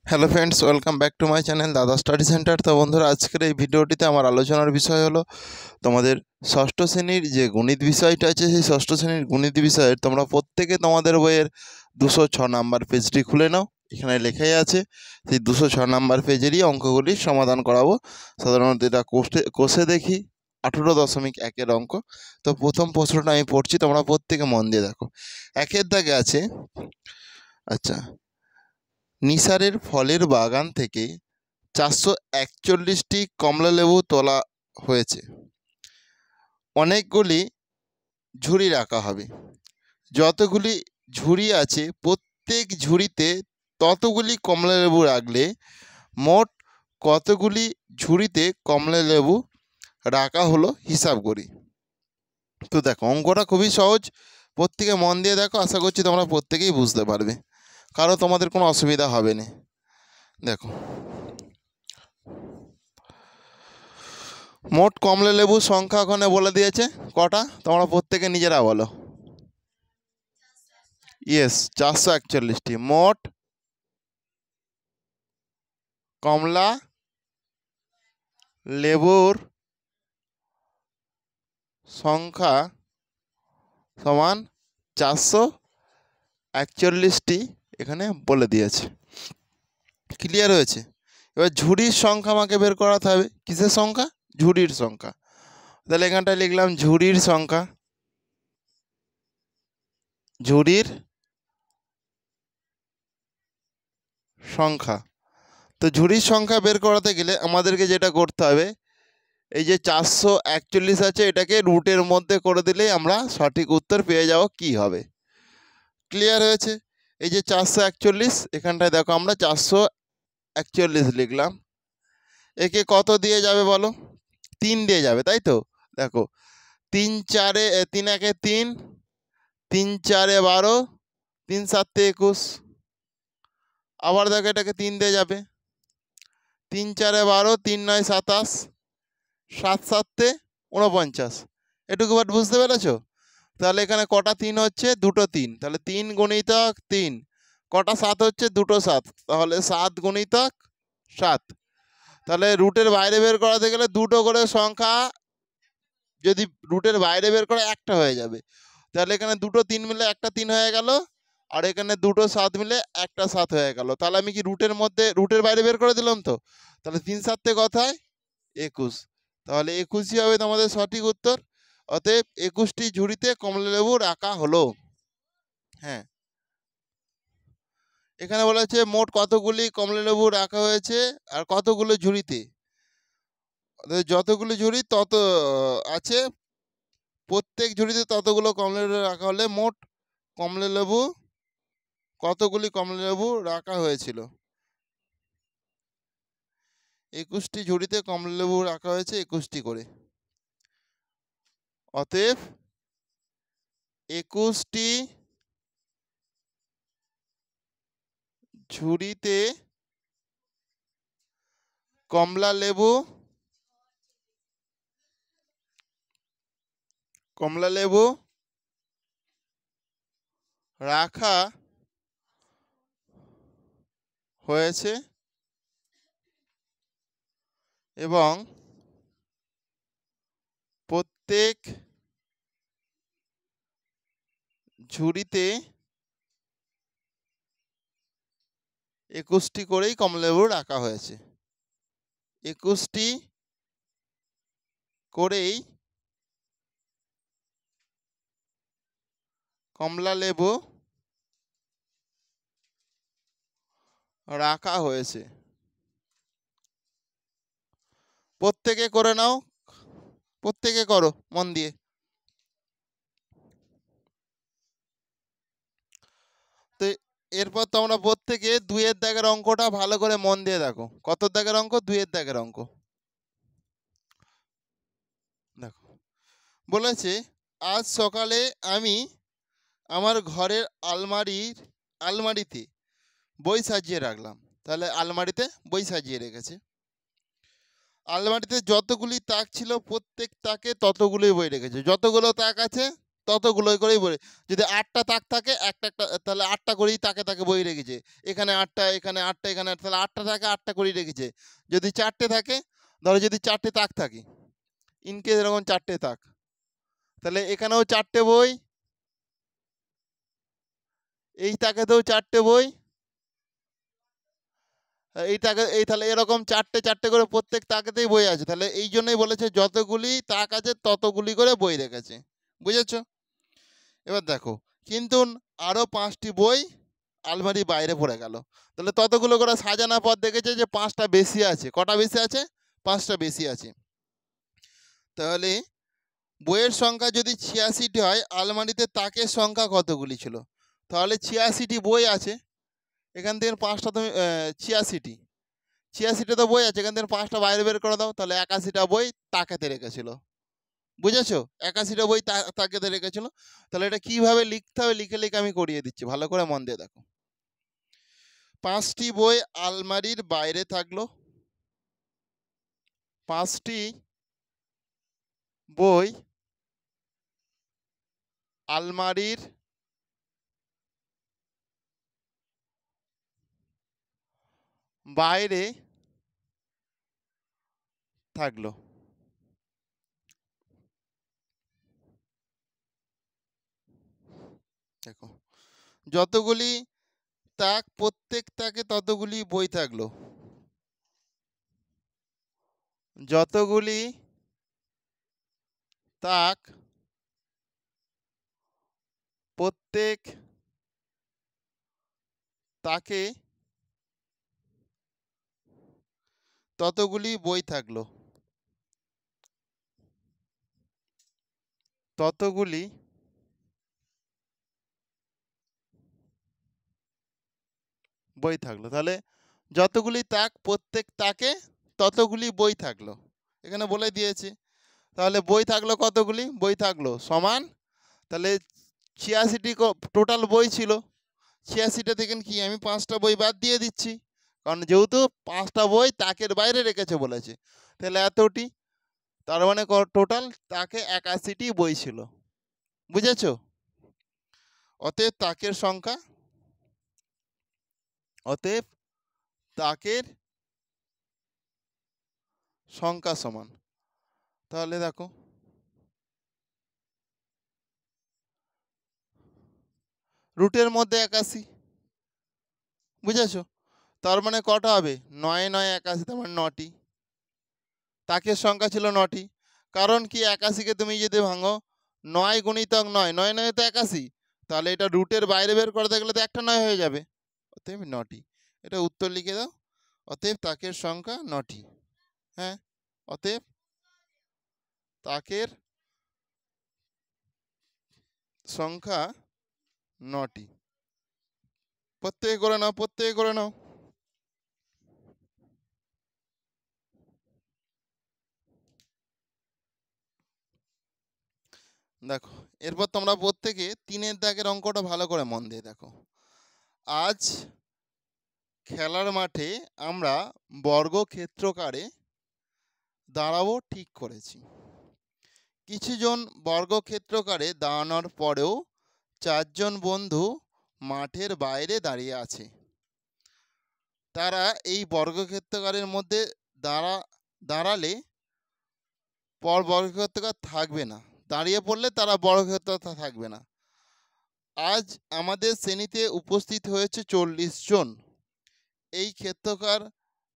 Hello friends, welcome back to my channel দাদা study centre. তো বন্ধুরা, আজকের এই ভিডিওটিতে আমার আলোচনার বিষয় হলো তোমাদের ষষ্ঠ শ্রেণীর যে গণিত বিষয়টা আছে, সেই ষষ্ঠ শ্রেণীর গণিত বিষয়ের তোমরা প্রত্যেকে তোমাদের বইয়ের 206 নাম্বার পেজটি খুলে নাও। এখানে লেখাই আছে, সেই 206 নাম্বার পেজেরই অঙ্কগুলির সমাধান করাবো। সাধারণত এটা কোষে দেখি 18.1-এর অঙ্ক। তো প্রথম প্রশ্নটা আমি পড়ছি, তোমরা প্রত্যেকে মন দিয়ে দেখো। একের দাগে আছে, আচ্ছা, নিসারের ফলের বাগান থেকে 441টি কমলালেবু তোলা হয়েছে। অনেকগুলি ঝুড়ি রাখা হবে। যতগুলি ঝুড়ি আছে প্রত্যেক ঝুড়িতে ততগুলি কমলালেবু রাখলে মোট কতগুলি ঝুড়িতে কমলালেবু রাখা হলো হিসাব করি। তো দেখো, অঙ্কটা খুবই সহজ, প্রত্যেকে মন দিয়ে দেখো। আশা করছি তোমরা প্রত্যেকেই বুঝতে পারবে, কারো তোমাদের কোনো অসুবিধা হবে না। দেখো, মোট কমলা লেবুর সংখ্যা ওখানে বলে দিয়েছে কটা, তোমরা প্রত্যেকে নিজেরা বলো। ইয়েস, 441টি মোট কমলা লেবুর সংখ্যা সমান 441টি এখানে বলে দিয়েছে। ক্লিয়ার হয়েছে? এবার ঝুড়ির সংখ্যা আমাকে বের করাতে হবে। কিসের সংখ্যা? ঝুড়ির সংখ্যা। তাহলে এখানটায় লিখলাম ঝুড়ির সংখ্যা। ঝুড়ির সংখ্যা। তো ঝুড়ির সংখ্যা বের করাতে গেলে আমাদেরকে যেটা করতে হবে, এই যে 441 আছে, এটাকে রুটের মধ্যে করে দিলেই আমরা সঠিক উত্তর পেয়ে যাব। কি হবে? ক্লিয়ার হয়েছে? এই যে 441, এখানটায় দেখো আমরা 441 লিখলাম। একে কত দিয়ে যাবে বলো? 3 দিয়ে যাবে, তাই তো? দেখো, 3 4 3 1 3, 3 4 12, 3 7 21। আবার দেখো, এটাকে 3 দিয়ে যাবে। 3 4 12, 3 9 27, 7 7 49। এটুকু বাট বুঝতে পেরেছো? তাহলে এখানে কটা 3 হচ্ছে? দুটো 3। তাহলে 3 গুণিতক 3। কটা 7 হচ্ছে? দুটো 7। তাহলে 7 গুণিতক 7। তাহলে রুটের বাইরে বের করাতে গেলে দুটো করে সংখ্যা, যদি রুটের বাইরে বের করা একটা হয়ে যাবে। তাহলে এখানে দুটো 3 মিলে একটা 3 হয়ে গেল, আর এখানে দুটো 7 মিলে একটা 7 হয়ে গেল। তাহলে আমি কি রুটের বাইরে বের করে দিলাম তো? তাহলে 3 7 কথায় 21। তাহলে 21ই হবে তোমাদের সঠিক উত্তর। অতএব 21টি ঝুড়িতে কমলালেবু রাখা হলো। হ্যাঁ, এখানে বলা হচ্ছে মোট কতগুলি কমলালেবু রাখা হয়েছে আর কতগুলো ঝুড়িতে। যতগুলো ঝুড়ি তত আছে, প্রত্যেক ঝুড়িতে ততগুলো কমলালেবু রাখা হলে মোট কমলালেবু, কতগুলি কমলালেবু রাখা হয়েছিল। 21টি ঝুড়িতে কমলালেবু রাখা হয়েছে 21টি করে। অতএব 21টি ঝুড়িতে কমলালেবু রাখা হয়েছে এবং প্রত্যেক ঝুড়িতে 21টি করেই কমলালেবু রাখা হয়েছে। 21টি করেই কমলালেবু রাখা হয়েছে। প্রত্যেকে করে নাও, প্রত্যেকে করো মন দিয়ে। তো এরপর তোমরা প্রত্যেকে 2-এর দাগের অঙ্কটা ভালো করে মন দিয়ে দেখো। কত দাগের অঙ্ক? 2-এর দাগের অঙ্ক। দেখো, বলেছে আজ সকালে আমি আমার ঘরের আলমারিতে বই সাজিয়ে রাখলাম। তাহলে আলমারিতে বই সাজিয়ে রেখেছে। আলমারিতে যতগুলি তাক ছিল প্রত্যেক তাকে ততগুলি বই রেখেছে। যতগুলো তাক আছে ততগুলোই করেই বই। যদি 8টা তাক থাকে একটা একটা তাহলে 8টা করেই তাকে তাকে বই রেখেছে। এখানে 8টা, এখানে 8টা, এখানে 8টা, তাহলে 8টা থাকে 8টা করেই রেখেছে। যদি 4টে থাকে, ধরো যদি 4টে তাক থাকে, ইনকেস এরকম 4টে তাক, তাহলে এখানেও 4টে বই, এই তাকেতেও 4টে বই, এই তাকে এই তাহলে এরকম 4টে 4টে করে প্রত্যেক তাকেতেই বই আছে। তাহলে এই জন্যই বলেছে যতগুলি তাক আছে ততগুলি করে বই রেখেছে। বুঝেছো? এবার দেখো, কিন্তু আরও 5টি বই আলমারি বাইরে পড়ে গেল। তাহলে ততগুলো করে সাজানোর পর দেখেছে যে 5টা বেশি আছে। কটা বেশি আছে? 5টা বেশি আছে। তাহলে বইয়ের সংখ্যা যদি 86টি হয়, আলমারিতে তাকের সংখ্যা কতগুলি ছিল? তাহলে 86টি বই আছে, এখান থেকে 5টা তুমি 86টি 86টা তো বই আছে, এখান থেকে 5টা বাইরে বের করে দাও, তাহলে 81টা বই তাকেতে রেখেছিল। বুঝেছো? 81টা বই তাকেতে রেখেছিল। তাহলে এটা কিভাবে লিখতে হবে, লিখে লিখে আমি করিয়ে দিচ্ছি, ভালো করে মন দিয়ে দেখো। 5টি বই আলমারির বাইরে থাকলো, 5টি বই আলমারির বাইরে থাকলো। দেখো, যতগুলি তাক, প্রত্যেক তাকে ততগুলি বই থাকলো। যতগুলি তাক, প্রত্যেক তাকে ততগুলি বই থাকলো। ততগুলি বই থাকলো। তাহলে যতগুলি তাক, প্রত্যেক তাকে ততগুলি বই থাকলো, এখানে বলে দিয়েছে। তাহলে বই থাকলো কতগুলি? বই থাকলো সমান, তাহলে 86টি টোটাল বই ছিল, 86টা থেকে কি আমি 5টা বই বাদ দিয়ে দিচ্ছি, কারণ যেহেতু 5টা বই তাকের বাইরে রেখেছে বলেছে, তাহলে এতটি, তার মানে টোটাল তাকে 81টি বই ছিল। বুঝেছো? অতএব তাকের সংখ্যা, অতএব তাকের সংখ্যা সমান, তাহলে দেখো রুটের মধ্যে 81। বুঝেছো? তার মানে কটা হবে? 9 9 81, তার মানে 9টি। তাকের সংখ্যা ছিল 9টি। কারণ কি, 81কে তুমি যদি ভাঙো 9 গুণিতক 9, 9 9 তো 81, তাহলে এটা রুটের বাইরে বের করতে গেলে তো একটা 9 হয়ে যাবে, অতএব 9টি। এটা উত্তর লিখে দাও। অতএব তাকের সংখ্যা 9টি। হ্যাঁ, অতএব তাকের সংখ্যা 9টি। প্রত্যেকে করে নাও, প্রত্যেকে করে নাও। দেখো, এরপর তোমরা প্রত্যেকে 3-এর দাগের অঙ্কটা ভালো করে মন দিয়ে দেখো। আজ খেলার মাঠে আমরা বর্গক্ষেত্রাকারে দাঁড়াবো ঠিক করেছি। কিছুজন বর্গক্ষেত্রাকারে দাঁড়ানোর পরেও 4জন বন্ধু মাঠের বাইরে দাঁড়িয়ে আছে। তারা এই বর্গক্ষেত্রাকারের মধ্যে দাঁড়ালে পর বর্গক্ষেত্রাকার থাকবে না, দাঁড়িয়ে পড়লে তারা বর্গক্ষেত্রাকার থাকবে না। আজ আমাদের শ্রেণীতে উপস্থিত হয়েছে 40 জন। এই ক্ষেত্রাকার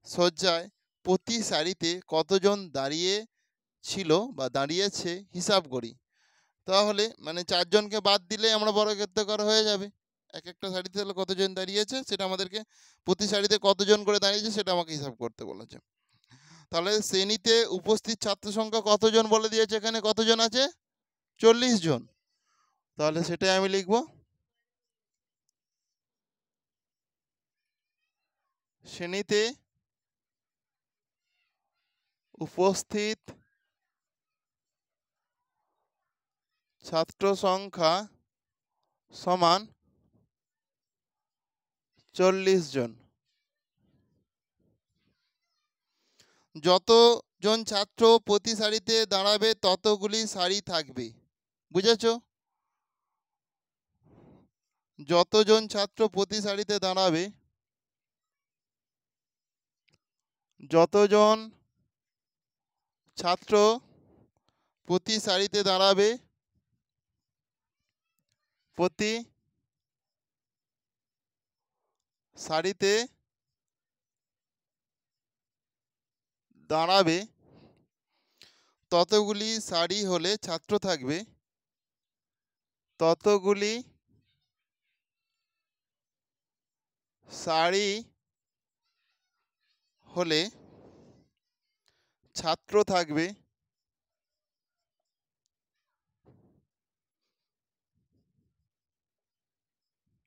সজ্জায় প্রতি সারিতে কতজন দাঁড়িয়ে ছিল বা দাঁড়িয়েছে হিসাব করি। তাহলে মানে 4জনকে বাদ দিলে আমরা বর্গক্ষেত্রাকার হয়ে যাবে। এক একটা সারিতে তাহলে কতজন দাঁড়িয়েছে সেটা আমাদেরকে, প্রতি সারিতে কতজন করে দাঁড়িয়েছে সেটা আমাকে হিসাব করতে বলেছে। তাহলে শ্রেণীতে উপস্থিত ছাত্র সংখ্যা কতজন বলে দিয়েছে, এখানে কতজন আছে? 40 জন। তাহলে সেটাই আমি লিখব। শ্রেণীতে উপস্থিত ছাত্র সংখ্যা সমান 40 জন। যতজন ছাত্র প্রতি সারিতে দাঁড়াবে ততগুলি সারি থাকবে। বুঝেছো? যতজন ছাত্র প্রতি সারিতে দাঁড়াবে, যতজন ছাত্র প্রতি সারিতে দাঁড়াবে, প্রতি সারিতে দাঁড়াবে ততগুলি সারি হলে ছাত্র থাকবে, ততগুলি সারি হলে ছাত্র থাকবে।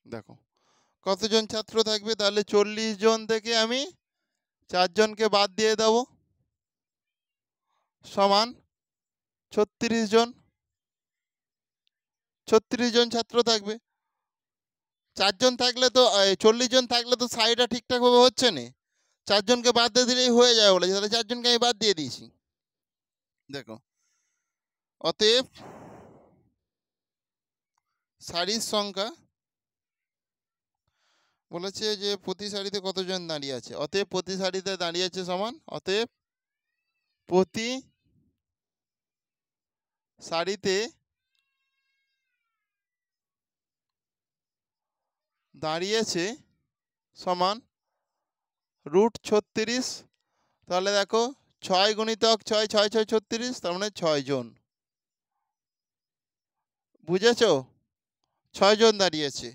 দেখো কতজন ছাত্র থাকবে, তাহলে 40 জন থেকে আমি 4 জনকে বাদ দিয়ে দেব, সমান 36 জন। 36 জন ছাত্র থাকবে। 4 জন থাকলে তো 40 জন থাকলে তো সারিটা ঠিকঠাকভাবে হচ্ছে না, 4 জনকে বাদ দিয়ে দিলেই হয়ে যায় বলেছে, তাহলে 4 জনকে আমি বাদ দিয়ে দিয়েছি। দেখো অতএব সারির সংখ্যা বলেছে যে প্রতি সারিতে কতজন দাঁড়িয়ে আছে, অতএব প্রতি সারিতে দাঁড়িয়ে আছে সমান, অতএব প্রতি সারিতে দাঁড়িয়েছে সমান √36। তাহলে দেখো 6 গুণিতক 6, 6 6 36, তার মানে 6 জন। বুঝেছো? 6 জন দাঁড়িয়েছে,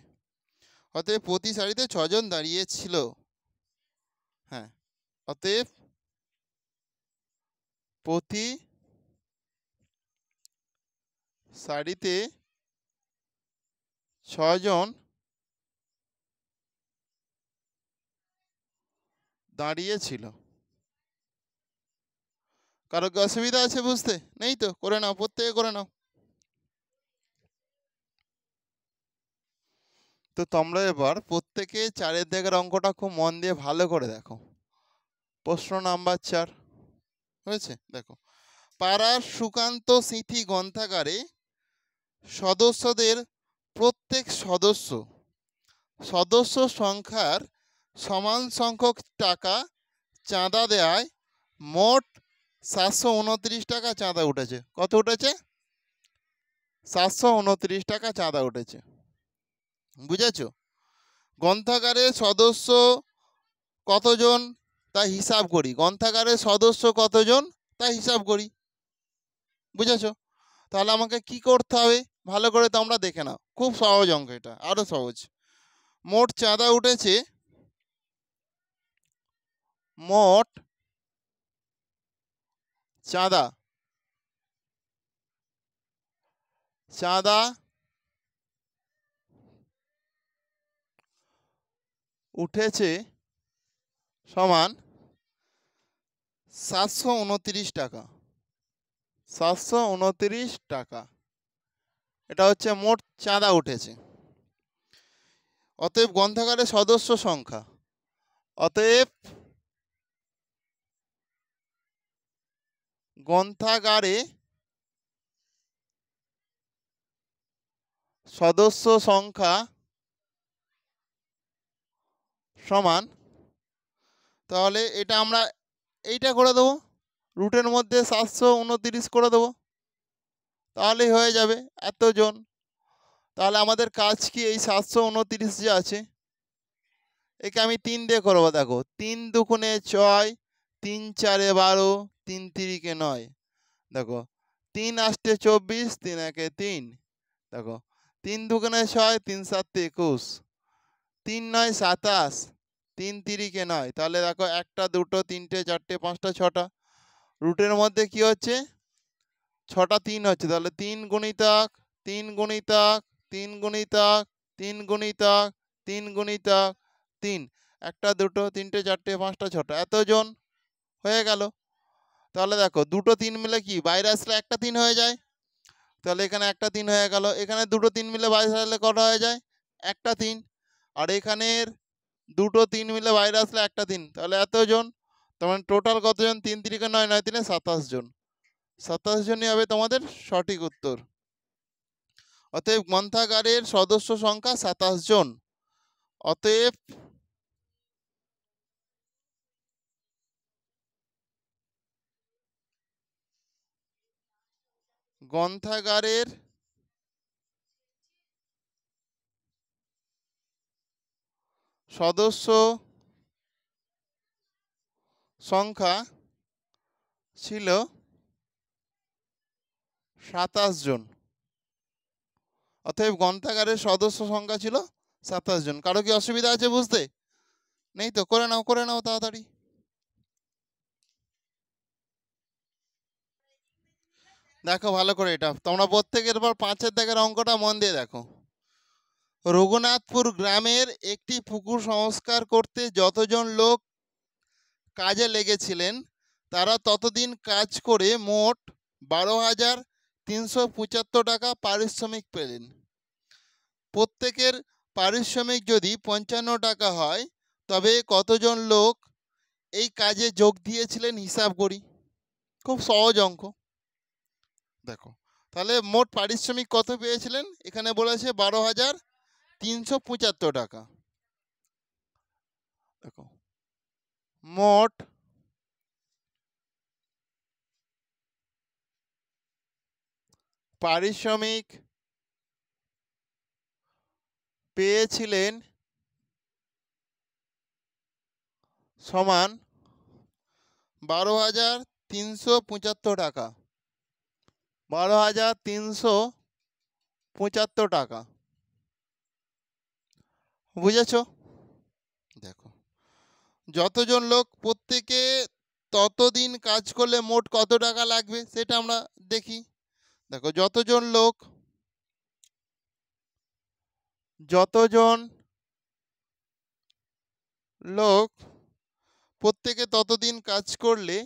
অতএব প্রতি সারিতে 6 জন দাঁড়িয়েছিল। হ্যাঁ, অতএব প্রতি সারিতে 6 জন দাঁড়িয়েছিল। কারো কি অসুবিধা আছে বুঝতে? নেই তো? করে নাও, প্রত্যেকে করে নাও। তো তোমরা এবার প্রত্যেকে 4-এর দাগের অঙ্কটা খুব মন দিয়ে ভালো করে দেখো। প্রশ্ন নাম্বার 4 হয়েছে? দেখো, পাড়ার সুকান্ত স্মৃতি গ্রন্থাগারে সদস্যদের প্রত্যেক সদস্য সংখ্যার সমান সংখ্যক টাকা চাঁদা দেওয়ায় মোট 729 টাকা চাঁদা উঠেছে। কত উঠেছে? 729 টাকা চাঁদা উঠেছে। বুঝেছো? গ্রন্থাগারের সদস্য কতজন তা হিসাব করি, গ্রন্থাগারের সদস্য কতজন তা হিসাব করি। বুঝেছো? তাহলে আমাকে কি করতে হবে ভালো করে তোমরা দেখে নাও, খুব সহজ অঙ্ক, এটা আরো সহজ। মোট চাঁদা উঠেছে, মোট চাঁদা উঠেছে সমান 729 টাকা। 729 টাকা, এটা হচ্ছে মোট চাঁদা উঠেছে। অতএব গ্রন্থাগারের সদস্য সংখ্যা, অতএব গ্রন্থাগারে সদস্য সংখ্যা সমান, তাহলে এটা আমরা এইটা করে দেবো, রুটের মধ্যে 729 করে দেবো, তাহলেই হয়ে যাবে এতজন। তাহলে আমাদের কাজ কি, এই 729 যে আছে একে আমি 3 দিয়ে করবো। দেখো 3 দুগুণে 6, 3 4 12, 3 3 9। দেখো 3 8 24, 3 1 3। দেখো 3 দুগুণে 6, 3 7 21, 3 9 27, 3 3 9। তাহলে দেখো 1টা 2টো 3টে 4টে 5টা 6টা, রুটের মধ্যে কি হচ্ছে 6টা 3 হচ্ছে, তাহলে 3 গুণিতক 3 গুণিতক 3 গুণিতক 3 গুণিতক 3 গুণিতক 3, 1টা 2টো 3টে 4টে 5টা 6টা, এতজন হয়ে গেল। তাহলে দেখো 2টো 3 মিলে কি বাইরে আসলে একটা 3 হয়ে যায়, তাহলে এখানে একটা 3 হয়ে গেল। এখানে 2টো 3 মিলে বাইরে আসলে কটা হয়ে যায়? একটা 3। আর এখানের 2টো 3 মিলে বাইরে আসলে একটা 3, তাহলে এতজন। তোমার টোটাল কতজন? 3 3 9, 9 3 27 জন। 27 জনই হবে তোমাদের সঠিক উত্তর। অতএব গ্রন্থাগারের সদস্য সংখ্যা 27 জন। অতএব গ্রন্থাগারের সদস্য সংখ্যা ছিল 27 জন। অতএব গ্রন্থাগারের সদস্য সংখ্যা ছিল 27 জন। কারো কি অসুবিধা আছে বুঝতে? নেই তো? করে নাও তাড়াতাড়ি। দেখো ভালো করে, এটা তোমরা প্রত্যেকের পর 5-এর দাগের অঙ্কটা মন দিয়ে দেখো। রঘুনাথপুর গ্রামের একটি পুকুর সংস্কার করতে যতজন লোক কাজে লেগেছিলেন তারা ততদিন কাজ করে মোট 12,375 টাকা পারিশ্রমিক পেলেন। প্রত্যেকের পারিশ্রমিক যদি 55 টাকা হয় তবে কতজন লোক এই কাজে যোগ দিয়েছিলেন হিসাব করি। খুব সহজ অঙ্ক। দেখো তাহলে মোট পারিশ্রমিক কত পেয়েছিলেন, এখানে বলেছে 12,375 টাকা। দেখো মোট পারিশ্রমিক পেয়েছিলেন সমান 12,375 টাকা। 12,375 টাকা। বুঝেছো? দেখো যতজন লোক প্রত্যেকে ততদিন কাজ করলে মোট কত টাকা লাগবে সেটা আমরা দেখি। দেখো যতজন লোক প্রত্যেকে ততদিন কাজ করলে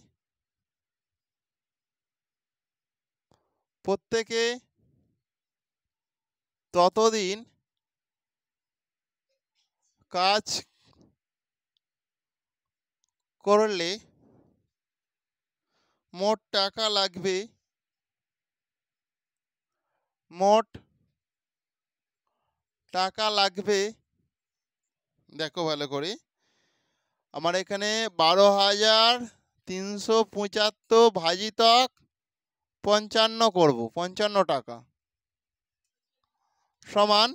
প্রত্যেকে ততদিন কাজ করলে মোট টাকা লাগবে, দেখো ভালো করে, আমার এখানে 12,375 ভাজিতক 55 করব, 55 টাকা সমান,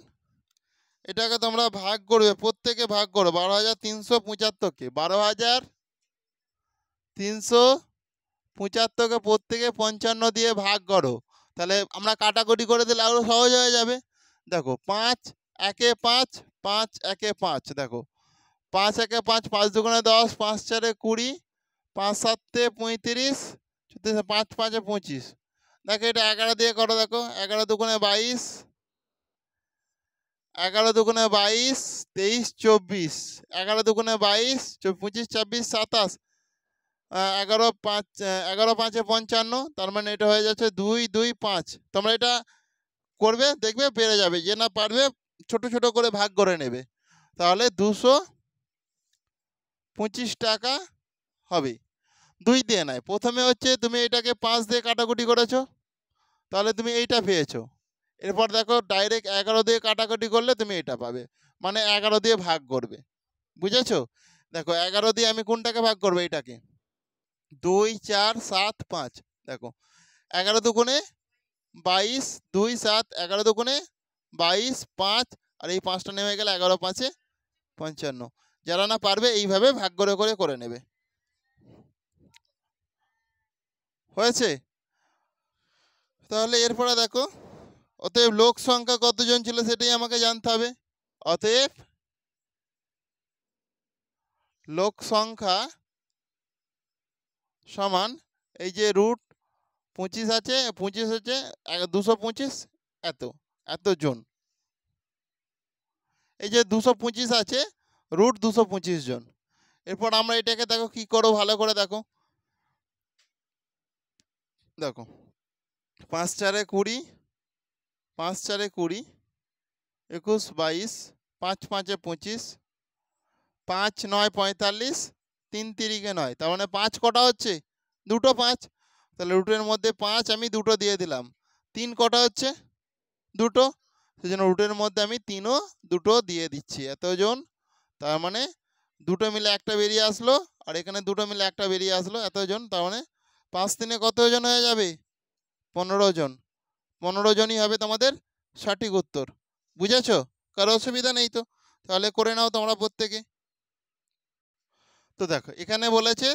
এটাকে তোমরা ভাগ করবে, প্রত্যেকে ভাগ করো 12,375কে 12,375কে প্রত্যেকে 55 দিয়ে ভাগ করো। তাহলে আমরা কাটাকুটি করে দিলে আরো সহজ হয়ে যাবে। দেখো 5 একে 5, 5 একে 5, দেখো 5 একে 5, 5 দুগুণে 10, 5 চারে 20, 5 সাতে 35, 5 5 25। দেখো এটা 11 দিয়ে করো, দেখো 11 দুগুণে 22, 11 দুগুণে 22, 23 24, 11 দুগুণে 22, 25 26 27, 11 5 11 5 55, তার মানে এটা হয়ে যাচ্ছে 2 2 5। তোমরা এটা করবে দেখবে পেরে যাবে, যে না পারবে ছোট ছোট করে ভাগ করে নেবে, তাহলে 225 টাকা হবে। 2 দিয়ে নয়, প্রথমে হচ্ছে তুমি এটাকে 5 দিয়ে কাটাকুটি করেছো, তাহলে তুমি এইটা পেয়েছো। এরপর দেখো ডাইরেক্ট 11 দিয়ে কাটাকুটি করলে তুমি এটা পাবে, মানে 11 দিয়ে ভাগ করবে। বুঝেছো? দেখো 11 দিয়ে আমি কোনটাকে ভাগ করবো, এটাকে 2 4 7 5। দেখো 11 দুগুণে 22, 2 7, 11 দুগুণে 22, 5, আর এই 5টা নেমে গেলে 11 5 55। যারা না পারবে এইভাবে ভাগ করে করে করে নেবে। হয়েছে? তাহলে এরপরে দেখো, অতএব লোক সংখ্যা কতজন ছিল সেটাই আমাকে জানতে হবে। অতএব লোক সংখ্যা সমান, এই যে রুট 25 আছে, 25 হচ্ছে 225, এত জন। এই যে 225 আছে, রুট 225 জন। এরপর আমরা এটাকে দেখো কি করো, ভালো করে দেখো। দেখো 5 4 20, 5 4 20, 21 22, 5 5 25, 5 9 45, 3 3 9, তার মানে 5 কটা হচ্ছে, দুটো 5। তাহলে রুটের মধ্যে 5 আমি দুটো দিয়ে দিলাম। 3 কটা হচ্ছে, দুটো, সেই জন্য রুটের মধ্যে আমি 3 ও 2 দিয়ে দিচ্ছি। এতজন, তার মানে 2 মিলে একটা বেরিয়ে আসলো, আর এখানে 2 মিলে একটা বেরিয়ে আসলো, এতজন। তার মানে 5 3 কতজন হয়ে যাবে? 15 জন। 15 জনই হবে তোমাদের সঠিক উত্তর। বুঝেছো? কারো অসুবিধা নেই তো? তাহলে করে নাও তোমরা প্রত্যেকে। তো দেখো এখানে বলেছে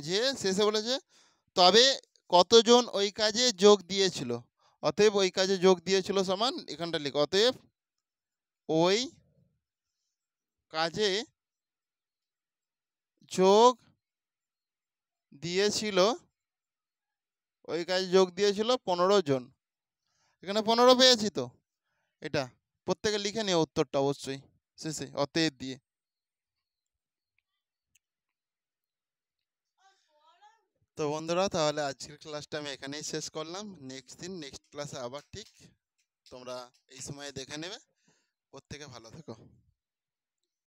যে শেষে বলেছে তবে কতজন ওই কাজে যোগ দিয়েছিল। অতএব ওই কাজে যোগ দিয়েছিল সমান এখানটা লিখো, অতএব ওই কাজে যোগ দিয়েছিল, ওই কাজে যোগ দিয়েছিল 15 জন। এখানে 15 পেয়েছি তো, এটা প্রত্যেকে লিখে নিও উত্তরটা অবশ্যই শেষে অতএব দিয়ে। তো বন্ধুরা, তাহলে আজকের ক্লাসটা আমি এখানেই শেষ করলাম। নেক্সট ক্লাসে আবার ঠিক তোমরা এই সময়ে দেখে নেবে। প্রত্যেকে ভালো থেকো।